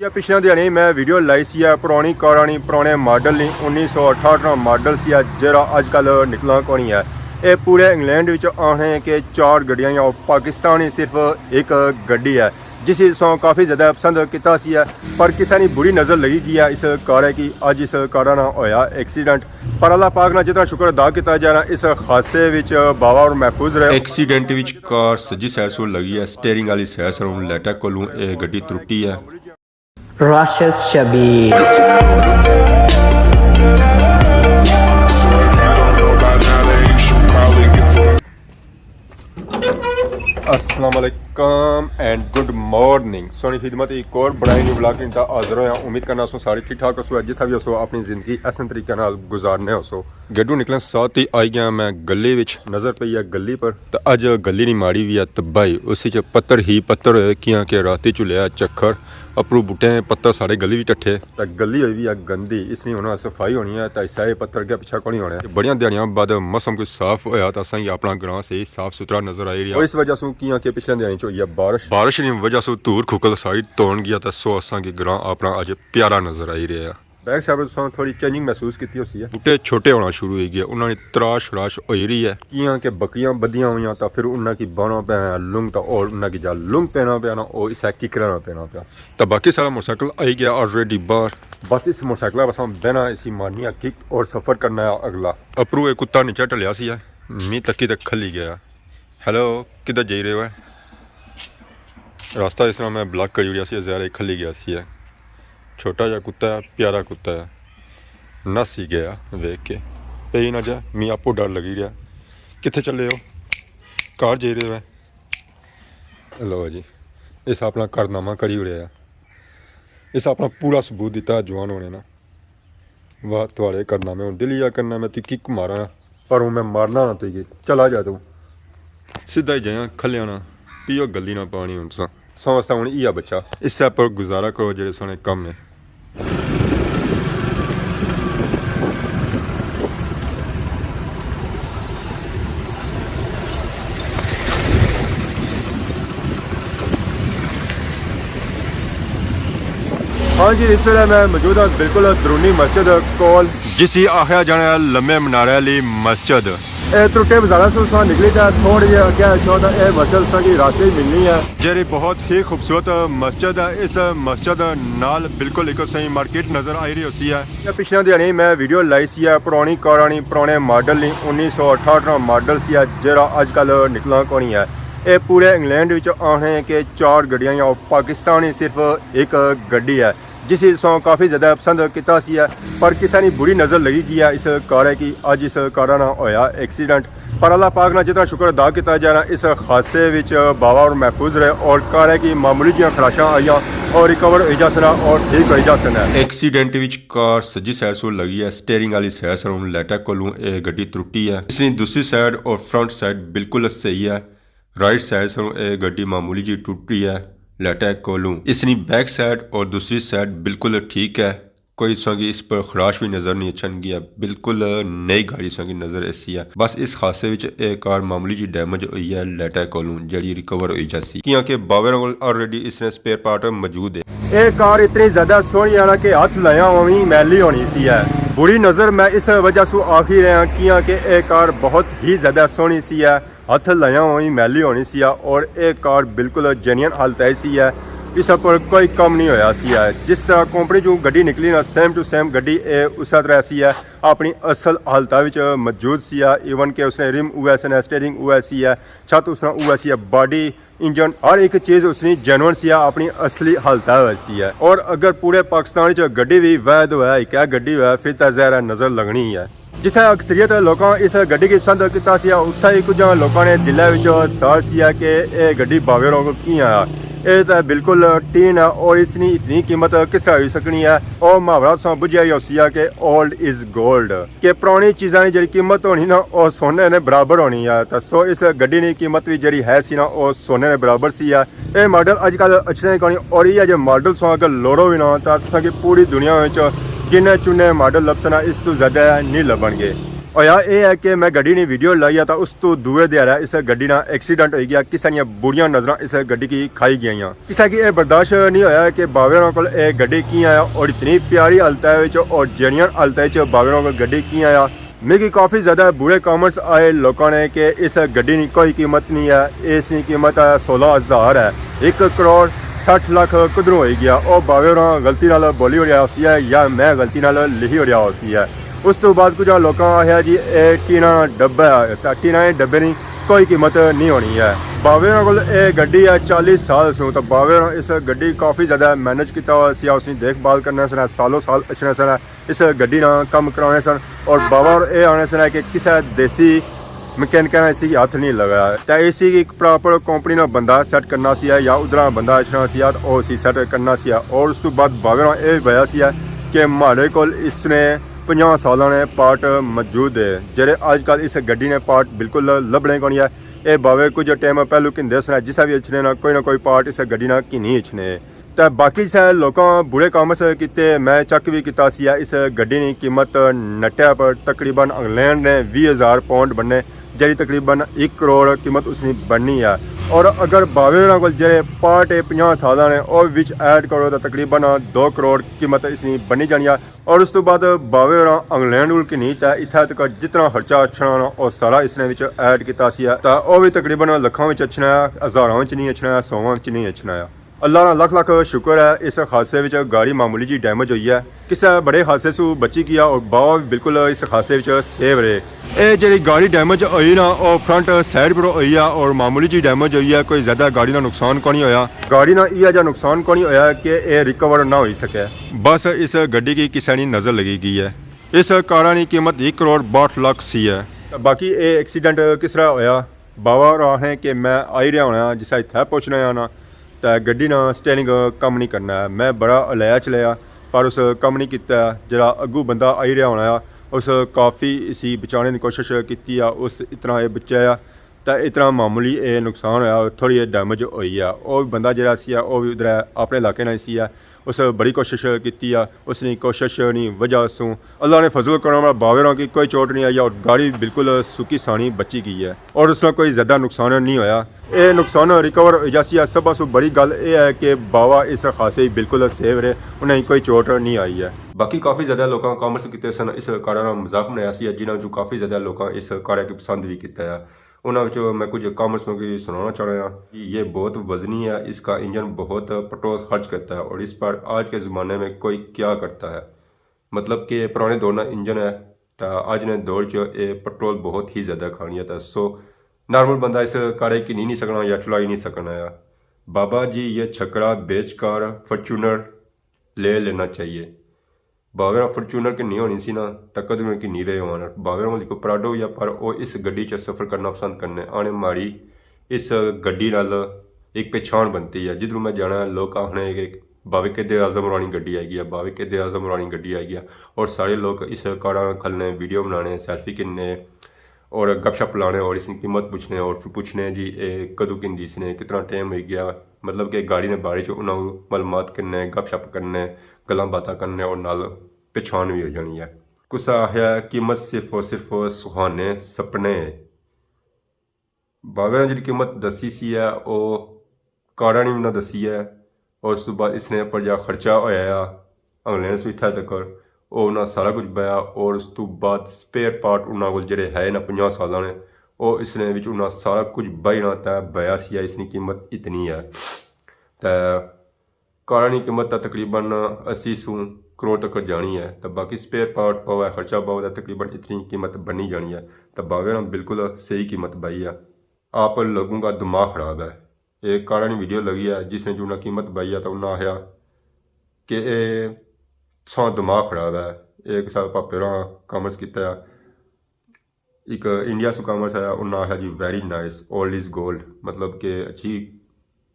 ਪਿਛਲੇ ਦਿਹਾੜੇ ਮੈਂ ਵੀਡੀਓ ਲਾਈ ਸੀ ਪੁਰਾਣੀ ਕਾਰਾਂ ਨਹੀਂ ਪੁਰਾਣੇ ਮਾਡਲ ਨਹੀਂ 1968 ਮਾਡਲ ਸੀ ਜਿਹੜਾ ਅੱਜ ਕੱਲ ਨਿਕਲਣਾ ਕੋਣੀ ਹੈ। ਇਹ ਪੂਰੇ ਇੰਗਲੈਂਡ ਵਿੱਚ ਆਣੇ ਕਿ 4 ਗੱਡੀਆਂ ਜਾਂ ਪਾਕਿस्तान सिर्फ एक ਗੱਡੀ है जिस काफ़ी ज़्यादा पसंद किया सी है पर किसी ने बुरी नज़र लगी गई है इस कार है कि अज इस कार ना होया एक्सीडेंट पर अल्लाह पाक ना जितना शुक्र अदा किया जाना इस हादसे विच बावा और महफूज रहे। एक्सीडेंट विच कार सज्जी साइड से लगी है स्टीयरिंग वाली साइड से लाइटा कोलों यह गड्डी त्रुटी है। राशिद शबीर अस्सलाम वालेकुम एंड गुड मॉर्निंग सोनी खिदमत एक और बड़ाई न्यू ब्लॉग इंता हाजिर होया। उम्मीद करना सो सारे ठीक ठाक हो जिथा भी हो अपनी जिंदगी ऐसे तरीके नाल गुजारने हो। गड्डू निकलन साथ ही आई गया मैं गली विच नज़र पई है गली पर तो अज गली नहीं माड़ी भी है तबाही उसी च पत्थर ही पत्थर होए किया कि राती चुलिया चक्कर अपरू बूटे पत्थर सारे गली भी टट्ठे तो गली हुई भी है गंदी इसलिए होना सफाई होनी है तो इसा पत्थर के पिछा को नहीं होना है। बड़िया दिहाड़ियां बाद मौसम कोई साफ होया तो असा अपना ग्रां से साफ सुथरा नजर आई रहा। इस वजह से किया कि पिछले दिहाड़ी च होई बारिश की वजह से धूर खुकल सारी तोड़ गया तो सो असा ग्रां अपना अज प्यारा नजर आई रहा। बैक साइड थोड़ी चेंजिंग महसूस की है बूटे छोटे होना शुरू हो गए उन्होंने तराश राश हो रही है किया कि बकरियां बदियां हुई तो फिर उन्होंने बाना पैना लुंग तो और उन्होंने जा लुंग पैना पैना और इस किकरना पैना पाया तो बाकी सारा मोटरसाइकिल आई गया ऑलरेडी बाहर बस इस मोटरसाइकिल बस हम बहना इसी मारनी है किक और सफ़र करना है अगला। अपरू एक कुत्ता नीचे टलिया सी मी तकी तक खली गया। हेलो किधर जा रहे हो है रास्ता इस तरह मैं ब्लॉक करी हुई सी ज़्यादा खली गया सी है। छोटा जा कुत्ता है प्यारा कुत्ता है नस ही गया वेख के पे ना जा मी आपो डर लगी रहा कितने चले हो कार जा रहे हो। लो जी इस अपना कारनामा करी उड़िया इस अपना पूरा सबूत दिता जवान होने ना वाह थोड़े कारनामे हूँ दिल या करना मैं तू किक मारा पर हूँ मैं मारना ना तुझे चला जा तू सीधा ही जाया खलिया ना पियो गली ना पानी हूँ समझता हूँ इया बच्चा इससे पर गुजारा करो जेड़े सोने कम है। हाँ जी इस वे मैं मौजूद हाँ बिल्कुल दरूनी मस्जिद कोल जिसी आखिया जाने लम्बे मनारे वाली मस्जिद त्रुटे बाजारा से निकली था थोड़ी जी अगे शोध यह मस्जिद की रास्ते मिलनी है जी बहुत ही खूबसूरत मस्जिद है। इस मस्जिद नाल बिल्कुल एक सही मार्केट नज़र आई रही होती है। पिछले दिहाड़ी मैं वीडियो लाई सी पुरानी कारा नहीं पुराने माडल नहीं 1968 माडल सी जरा अज कल निकलना कोनी है। ये पूरे इंग्लैंड विच आने कि 4 गड्डियां या पाकिस्तान सिर्फ एक गड्डी है जिस काफ़ी ज़्यादा पसंद किया सी है पर किसी ने बुरी नज़र लगी गई है इस कार है कि अज इस कार ना होया एक्सीडेंट पर अल्लाह पाक ना जितना शुक्र अदा किया जाना इस हादसे विच बावा और महफूज रहे और कार है कि मामूली जी खराशा आई और रिकवर हो जा सना और ठीक हो जा सना। एक्सीडेंट विच कार सज्जी साइड से लगी है स्टीयरिंग वाली साइड से लाइटा कोलों यह गड्डी त्रुटी है इसकी दूसरी साइड और फ्रंट साइड बिल्कुल सही है राइट साइड से यह गड्डी मामूली जी टूटी है लाइटा कोलों इसकी बैक साइड और दूसरी साइड बिल्कुल ठीक है कोई संगी इस पर खराश भी नज़र नहीं छन गया बिल्कुल नई गाड़ी संगी नज़र ऐसी है। बस इस हादसे विच एक कार मामूली जी डैमेज हुई है लाइटा कोलों जड़ी रिकवर हुई जासी क्योंकि बावे कोल ऑलरेडी इसने स्पेयर पार्ट मौजूद है। ये कार इतनी ज़्यादा सोहनी है कि हथ लाया उवी मैली होनी सी है बुरी नज़र मैं इस वजह से आखी रहा क्योंकि यह कार बहुत ही ज़्यादा सोहनी सी है हथ लाया हुई मैली होनी सी और एक कार बिल्कुल जेन्युइन हालत ऐसी है इस पर कोई कम नहीं होया सी है। जिस तरह कंपनी जो गड्डी निकली ना सेम टू सेम गड्डी उस तरह सी है अपनी असल हालत विच मौजूद सी है इवन के उसने रिम हुआ सी स्टेयरिंग हुआ सी है छत उसने हुआ सी है बॉडी इंजन हर एक चीज़ उसने जेन्युइन सी है अपनी असली हालत वैसी है। और अगर पूरे पाकिस्तान च गड्डी भी वैध हुआ है क्या गड्डी हुआ फिर तो ज़ाहिर नज़र लगनी है जिथे अक्सरियत लोगों इस गड्डी की पसंद किया उत्थे ही कुछ लोगों ने दिल सार सी है कि यह गड्डी बावे रोग की आया ये तो बिल्कुल टीन है और इसकी इतनी कीमत किस तरह हो सकनी है और मुहावरा तुम बुझिया ही उसी है कि ओल्ड इज गोल्ड कि पुरानी चीज़ों की जी कीमत होनी ना वो सोने ने बराबर होनी है तो सो इस गड्डी की कीमत भी जी है सी ना वो सोने ने बराबर सी है। ये मॉडल अजकल अच्छे नहीं और ये जो मॉडल सो अगर लोड़ो भी ना तो पूरी दुनिया में गिने चुने मॉडल लभसना इस तो ज़्यादा नहीं लभणगे। ਹੋਇਆ ਇਹ ਹੈ ਕਿ ਮੈਂ ਗੱਡੀ ਦੀ ਵੀਡੀਓ ਲਾਈ ਆ ਤਾਂ ਉਸ ਤੋਂ ਦੂਏ ਦਿਹਾੜਾ ਇਸ ਗੱਡੀ ਨਾਲ ਐਕਸੀਡੈਂਟ ਹੋ ਗਿਆ। ਕਿਸੇ ਦੀਆਂ ਬੁਰੀਆਂ ਨਜ਼ਰਾਂ ਇਸ ਗੱਡੀ ਕੀ ਖਾਈ ਗਈਆਂ। ਕਿਸੇ ਕੀ ਇਹ ਬਰਦਾਸ਼ਤ ਨਹੀਂ ਹੋਇਆ ਕਿ ਬਾਵੇ ਹੋਰਾਂ ਕੋਲ ਇਹ ਗੱਡੀ ਕੀ ਆਇਆ ਔਰ ਇਤਨੀ ਪਿਆਰੀ ਹਾਲਤ ਵਿੱਚ ਔਰ ਜੈਨੂਇਨ ਹਾਲਤ ਵਿੱਚ ਬਾਵੇ ਹੋਰਾਂ ਕੋਲ ਗੱਡੀ ਕੀ ਆਇਆ। मेरी काफ़ी ज़्यादा बुरे कॉमेंट्स आए लोगों ने कि इस गड्डी की कोई कीमत नहीं है, इसकी कीमत 16,000 है, 1 करोड़ 60 लाख किधरों हो गया। और भावे गलती नाल बोली हो रहा सी है या मैं गलती नाल लिखी हो रहा सी है। उस तो बाद कुछ लोगों आया जी ये टीना डब्बा है, टीना डब्बे की कोई कीमत नहीं होनी है। बावे को गड्डी है 40 साल से, तो बावे इस गड्डी काफ़ी ज़्यादा मैनेज किया हुआ सी, उसकी देखभाल करने सन, सालों साल अच्छे सन इस गड्डी ना काम कराने सन। और बाबा ये आने सन कि किसी देसी मकैनिक ने इसी हाथ नहीं लगाया, तो इसी एक प्रॉपर कंपनी ना बंदा सैट करना सी या उधर बंदा अच्छना सी तो उसी सैट करना सी। और उस तो बाद बावे ये वजह सी कि हमारे को इसने 50 सालों ने पार्ट मौजूद है, जेह्ड़े अजकल इस गड्डी ने पार्ट बिल्कुल लभने को नहीं है। ये बावे कुछ टाइम पहलू किंदे सन जिसा भी अच्छने ना कोई पार्ट इस गड्डी ना कि नहीं अच्छने। तो बाकी से लोगों बुरे कामस किते मैं चेक भी किया सी इस गड्डी की कीमत नट्या पर तकरीबन इंग्लैंड ने 20,000 पाउंड बनने, जी तकरीबन 1 करोड़ कीमत उसकी बननी है। और अगर बावे को जे पार्ट 50 साल ने और विच ऐड करो तो तकरीबन 2 करोड़ कीमत इसकी बनी जानी है। और उस तो बाद बावे इंग्लैंड की नीत है, इतना तक जितना खर्चा अच्छना और सारा इसने ऐड किया तो वह भी तकरीबन लखों में अच्छना है, हज़ारों नहीं अच्छना है, 100 नहीं अच्छना है। अल्लाह का लख लख शुक्र है इस हादसे में गाड़ी मामूली जी डैमेज हुई है, किसी बड़े हादसे से बची गया और बाबा भी बिल्कुल इस हादसे में सेव रहे। ये जी गाड़ी डैमेज हुई ना और फ्रंट साइड पर हुई है और मामूली जी डैमेज हुई है, कोई ज़्यादा गाड़ी का नुकसान को नहीं होया। गाड़ी ना यह जो नुकसान को नहीं होया कि यह रिकवर ना हो सके, बस इस गड्डी की किसी की नज़र लगी गई है। इस कार की कीमत 1 करोड़ 62 लाख सी है। बाकी ये एक्सीडेंट किस तरह होया बाबा रहा कि मैं आई रहा होना जिसा इतना पहुँचना आना तो गड्डी ना स्टेयरिंग कम नहीं करना है। मैं बड़ा अलाया चलिया पर उस कम नहीं किया, जरा अगू बंदा आई रहा होना उस काफ़ी इसी बचाने की कोशिश की, उस इतना ये बचाया तो इतना मामूली ये नुकसान होया, थोड़ी ये डैमेज हुई है। और बंदा जरा सी वो भी उधर अपने इलाके ना सी उस बड़ी कोशिश की, उसने कोशिश नहीं वजह से अल्लाह ने फजल करना बावे की कोई चोट नहीं आई और गाड़ी बिल्कुल सुखी सानी बची गई है और उसका कोई ज़्यादा नुकसान नहीं होया। ये नुकसान रिकवर हो जासी है। सब पासों बड़ी गल यह है कि बाबा इस हादसे बिल्कुल सेव रहे, उन्हें कोई चोट नहीं आई है। बाकी काफ़ी ज़्यादा लोगों कॉमेंट्स किए सन इस कारा का मजाक बनाया सी, जिन्होंने काफ़ी ज़्यादा लोगों इस कारा की पसंद भी किया है। उन्होंने मैं कुछ कॉमेंट्स की सुनाना चाह रहा हूँ कि ये बहुत वजनी है, इसका इंजन बहुत पेट्रोल खर्च करता है और इस पर आज के ज़माने में कोई क्या करता है। मतलब कि पुराने दौर का इंजन है तो अज ने दौर ये पेट्रोल बहुत ही ज़्यादा खानी है। तो सो नॉर्मल बंदा इस कारे की नहीं सकना या चला ही नहीं सकना है। बाबा जी ये छकड़ा बेच कर फॉर्चूनर ले लेना चाहिए। बावे फॉर्चूनर की नहीं होनी सी ना तो कदम की नहीं रहे होना। बावे को प्राडो या पर वो इस गड्डी च सफ़र करना पसंद करने आने माड़ी इस गड्डी नाल एक पहचान बनती है। जिधरों मैं जाना लोग आखने कि बावे के आज़म रानी गड्डी आएगी है, बावे के आज़म रानी गड्डी आएगी है और सारे लोग इस कारा खलने वीडियो बनाने सेल्फी किन्ने और गपशप लाने और इसकी कीमत पूछने और फिर पूछने जी ये कदू किंदी इसने कितना टाइम हो गया। मतलब कि गाड़ी ने बारे उन्होंने मालूमात करने गपशप करने गल्लां बातां करने और नाल पहचान भी हो जानी है। कुछ आया कीमत सिर्फ और सिर्फ सुहाने सपने। बावे ने जी कीमत दसी सी है वो कारा ने भी ना दसी है और उस तो बाद इसने पर जा खर्चा होया इंग्लैंड से इतना तक और उन्हें सारा कुछ पाया और उस तो बाद स्पेयर पार्ट उन्होंने को जे है ना 50 साल ने वो इसने उन्हें सारा कुछ बहना तय बया सी है। इसकी कीमत इतनी है तो कारा की कीमत तकरीबन 80 करोड़ तक जानी है। तो बाकी स्पेयर पार्ट पावा खर्चा पावा तकरीबन इतनी कीमत बनी जानी है। तो बावे ने बिल्कुल सही कीमत पाई है। आप लोगों का दिमाग ख़राब है। एक कारा की वीडियो लगी है जिसने जो कीमत पाई है तो उन्हें आया कि सौ दिमाग ख़राब है। एक साल पापे कॉमर्स किया एक इंडिया से कॉमर्स आया उन्हें आया जी very nice old is gold, मतलब कि अच्छी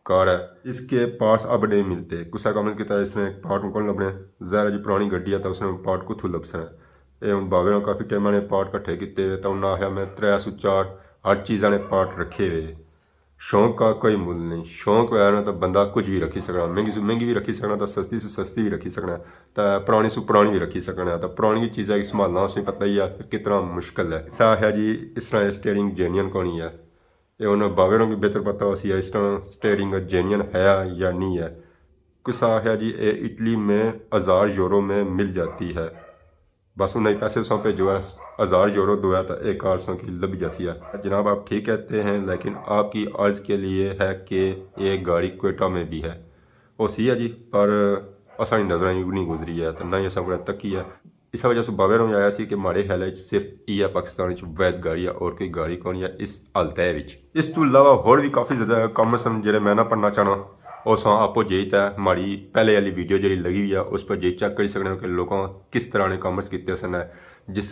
कार है, इसके पार्ट्स अब नहीं मिलते। कुछ कॉमर्स किया इसने पार्ट कौन लभने ज़ाहिर जी पुरानी गड्डी है तो उसने पार्ट कुथू लभसना है। ये हम बावे काफ़ी टाइम ने पार्ट कट्ठे किए तो उन्हें आया मैं 3 से 4 हर चीज़ा ने पार्ट रखे हुए शौक का कोई मुल नहीं। शौक है ना तो बंदा कुछ भी रखी सकना, महंगी से महंगी भी रखी सकना, तो सस्ती से सस्ती भी रखी सकना, तो पुरानी से पुरानी भी रखी सकना। तो पुरानी चीज़ें संभालना उसे पता ही है फिर कितना मुश्किल है। ऐसा है जी, इस तरह स्टेयरिंग जेन्युइन कौन है, ये उन्हें बावेरों की बेहतर पता हो सी है इस तरह स्टेयरिंग जेन्युइन है या नहीं है। कुछ है जी, ये इटली में 1000 यूरो में मिल जाती है। बस उन्हें पैसे सौंपे जो है 1000 यूरो दो है तो 1,800 की लग जैसी है। जनाब आप ठीक कहते हैं, लेकिन आपकी अर्ज़ के लिए है कि ये गाड़ी क्वेटा में भी है। वो सी है जी, पर असानी नज़र नहीं गुजरी है तो ना ही असा बड़ा तकी है। इस वजह से बावेरों आया सी कि माड़े हाल सिर्फ ये पाकिस्तान वैद गाड़ी है और कोई गाड़ी कौन है इस हालत है। इस तो इलावा होर भी काफ़ी ज़्यादा कम सन जो मैं ना पढ़ना चाहना, उस आपो जेत है माड़ी पहले वाली वीडियो जी लगी हुई है उस पर जे चेक कर सकते हो कि लोगों किस तरह ने कॉमर्स किए सन है। जिस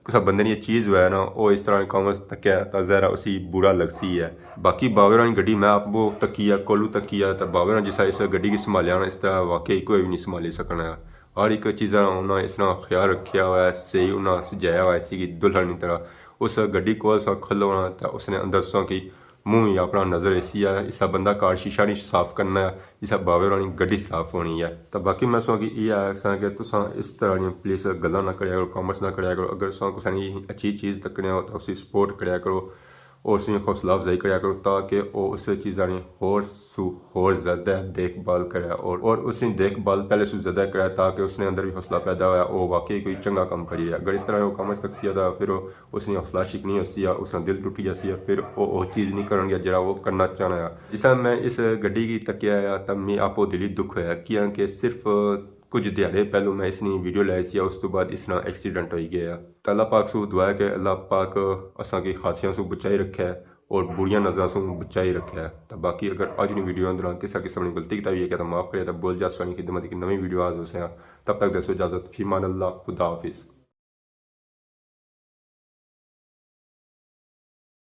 किसी बंदे ने चीज़ जो है ना वो इस तरह कॉमर्स तकिया तो ज़रा उसी बुरा लगसी है। बाकी बावेरां की गड्डी मैं आप वो तकी है कोलू तकी है तो बावेरां जिस इस गड्डी की संभालिया ना इस तरह वाकई कोई भी नहीं संभाली सकना है। हर एक चीज़ उन्हें इस तरह ख्याल रखा हुआ है, सही उन्हें सजाया हुआ है इसी दुल्हन की तरह। उस गड्डी को खोलना तो उसने अंदर सौ की मुँह ही अपना नज़र ऐसी है। इसा बंदा कार शीशा नहीं साफ करना है, इसा बावेरां की गड्डी साफ होनी है। तो बाकी मैं सो कि ये है कि तुम इस तरह प्लीज़ गल्लां ना करिया करो, कॉमर्स ना करिया करो। अगर सो कुछ अच्छी चीज़ तकने हो तो उसी सपोर्ट करिया करो और उसकी हौसला अफजाई करिया करो ताकि वो उस चीज़ा ने होर ज़्यादा देखभाल करे और उसकी देखभाल पहले से ज़्यादा करे ताकि उसने अंदर भी हौसला पैदा हुआ वो वाकई कोई चंगा काम करिए। अगर इस तरह वो कॉमर्स तक सी था फिर उसने हौसला शिकनी होसी है, उसका दिल टुटी जैसी है, फिर वो चीज़ नहीं करेंगे जरा वो करना चाहना है। जिसा मैं इस गड्डी की तकिया तब मैं आपको दिली दुख होया कि सिर्फ कुछ दिहाड़े पहलू मैं इसने वीडियो लाई सी उस तो बाद इसना एक्सीडेंट हो गया। तो अल्लाह पाक से दुआ है कि अल्लाह पाक असा की हादसों से बचाई रखे है और बुरियां नज़रों से बचाई रखे है। तो बाकी अगर अज की वीडियो अंदर किसी किस्म की गलती की है तो माफ़ करे तो बोल जा सोनी खिदमत की नवी वीडियो आज उसे। तब तक दसो इजाज़त, फीमान अल्लाह, खुदा हाफिज़।